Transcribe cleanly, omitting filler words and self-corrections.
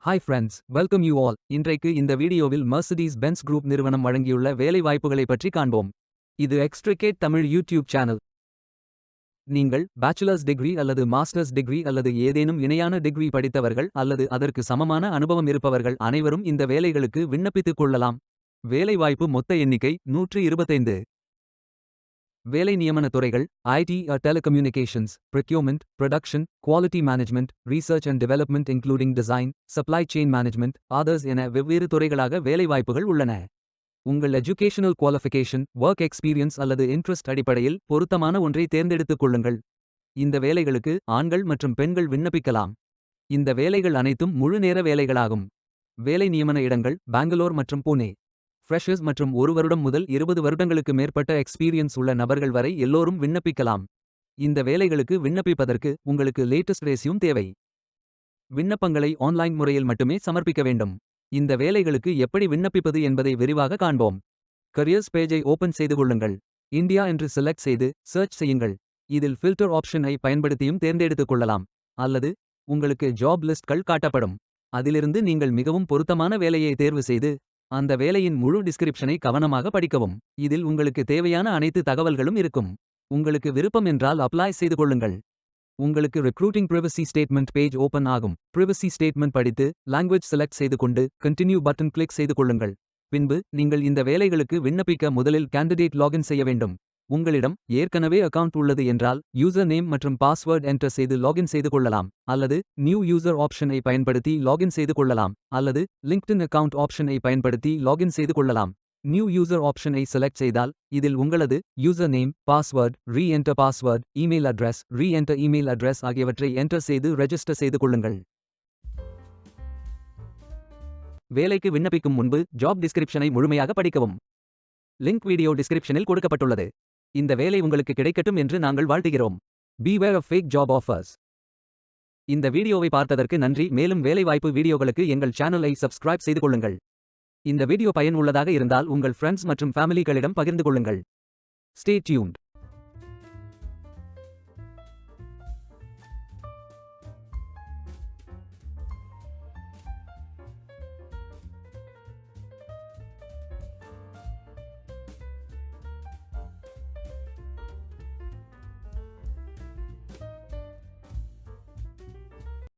Hi friends, welcome you all. இன்றைக்கு இந்த வீடியோவில் மெர்சிடிஸ் பென்ஸ் குரூப் நிறுவனம் வழங்கியுள்ள வேலை வாய்ப்புகளை பற்றி காண்போம். இது எக்ஸ்ட்ரிகேட் தமிழ் யூடியூப் சேனல். நீங்கள் பேச்சுலர்ஸ் டிகிரி அல்லது மாஸ்டர்ஸ் டிகிரி அல்லது ஏதேனும் இணையான டிகிரி படித்தவர்கள் அல்லது அதற்கு சமமான அனுபவம் இருப்பவர்கள் அனைவரும் இந்த வேலைகளுக்கு விண்ணப்பித்துக் கொள்ளலாம். வேலைவாய்ப்பு மொத்த எண்ணிக்கை 125. வேலை நியமன துறைகள் IT telecommunications, procurement, production, quality management, research and development including design, supply chain management, others என வெவ்வேறு துறைகளாக வேலைவாய்ப்புகள் உள்ளன. உங்கள் எஜுகேஷனல் குவாலிஃபிகேஷன், ஒர்க் எக்ஸ்பீரியன்ஸ் அல்லது இன்ட்ரெஸ்ட் அடிப்படையில் பொருத்தமான ஒன்றை தேர்ந்தெடுத்துக் கொள்ளுங்கள். இந்த வேலைகளுக்கு ஆண்கள் மற்றும் பெண்கள் விண்ணப்பிக்கலாம். இந்த வேலைகள் அனைத்தும் முழு நேர வேலைகளாகும். வேலை நியமன இடங்கள் பெங்களூர் மற்றும் புனே. ஃப்ரெஷர்ஸ் மற்றும் 1 வருடம் முதல் 20 வருடங்களுக்கு மேற்பட்ட எக்ஸ்பீரியன்ஸ் உள்ள நபர்கள் வரை எல்லோரும் விண்ணப்பிக்கலாம். இந்த வேலைகளுக்கு விண்ணப்பிப்பதற்கு உங்களுக்கு லேட்டஸ்ட் ரெஸ்யூம் தேவை. விண்ணப்பங்களை ஆன்லைன் முறையில் மட்டுமே சமர்ப்பிக்க வேண்டும். இந்த வேலைகளுக்கு எப்படி விண்ணப்பிப்பது என்பதை விரிவாக காண்போம். கரியர்ஸ் பேஜை ஓபன் செய்து கொள்ளுங்கள். இந்தியா என்று செலக்ட் செய்து சர்ச் செய்யுங்கள். இதில் ஃபில்டர் ஆப்ஷனை பயன்படுத்தியும் தேர்ந்தெடுத்துக் கொள்ளலாம். அல்லது உங்களுக்கு ஜாப் லிஸ்ட்கள் காட்டப்படும். அதிலிருந்து நீங்கள் மிகவும் பொருத்தமான வேலையை தேர்வு செய்து அந்த வேலையின் முழு டிஸ்கிரிப்ஷனை கவனமாக படிக்கவும். இதில் உங்களுக்கு தேவையான அனைத்து தகவல்களும் இருக்கும். உங்களுக்கு விருப்பம் என்றால் அப்ளை செய்து கொள்ளுங்கள். உங்களுக்கு recruiting privacy statement page open ஆகும். பிரைவசி ஸ்டேட்மெண்ட் படித்து லாங்குவேஜ் செலக்ட் செய்து கொண்டு கண்டினியூ பட்டன் கிளிக் செய்து கொள்ளுங்கள். பின்பு நீங்கள் இந்த வேலைகளுக்கு விண்ணப்பிக்க முதலில் கேண்டிடேட் லாகின் செய்ய வேண்டும். உங்களிடம் ஏற்கனவே அக்கவுண்ட் உள்ளது என்றால் யூசர் நேம் மற்றும் பாஸ்வேர்ட் என்டர் செய்து லாகின் செய்து கொள்ளலாம். அல்லது நியூ யூசர் ஆப்ஷனை பயன்படுத்தி லாகின் செய்து கொள்ளலாம். அல்லது லிங்க்டின் அக்கவுண்ட் ஆப்ஷனை பயன்படுத்தி லாகின் செய்து கொள்ளலாம். நியூ யூசர் ஆப்ஷனை செலக்ட் செய்தால் இதில் உங்களது user name, password, re-enter password, email address, re-enter email address ஆகியவற்றை என்டர் செய்து ரெஜிஸ்டர் செய்து கொள்ளுங்கள். வேலைக்கு விண்ணப்பிக்கும் முன்பு ஜாப் டிஸ்கிரிப்ஷனை முழுமையாக படிக்கவும். லிங்க் வீடியோ டிஸ்கிரிப்ஷனில் கொடுக்கப்பட்டுள்ளது. இந்த வேலை உங்களுக்கு கிடைக்கட்டும் என்று நாங்கள் வாழ்த்துகிறோம். Beware of fake job offers. இந்த வீடியோவை பார்த்ததற்கு நன்றி. மேலும் வேலைவாய்ப்பு வீடியோகளுக்கு எங்கள் சேனலை சப்ஸ்கிரைப் செய்து கொள்ளுங்கள். இந்த வீடியோ பயனுள்ளதாக இருந்தால் உங்கள் ஃப்ரெண்ட்ஸ் மற்றும் ஃபேமிலிகளிடம் பகிர்ந்து கொள்ளுங்கள். Stay tuned.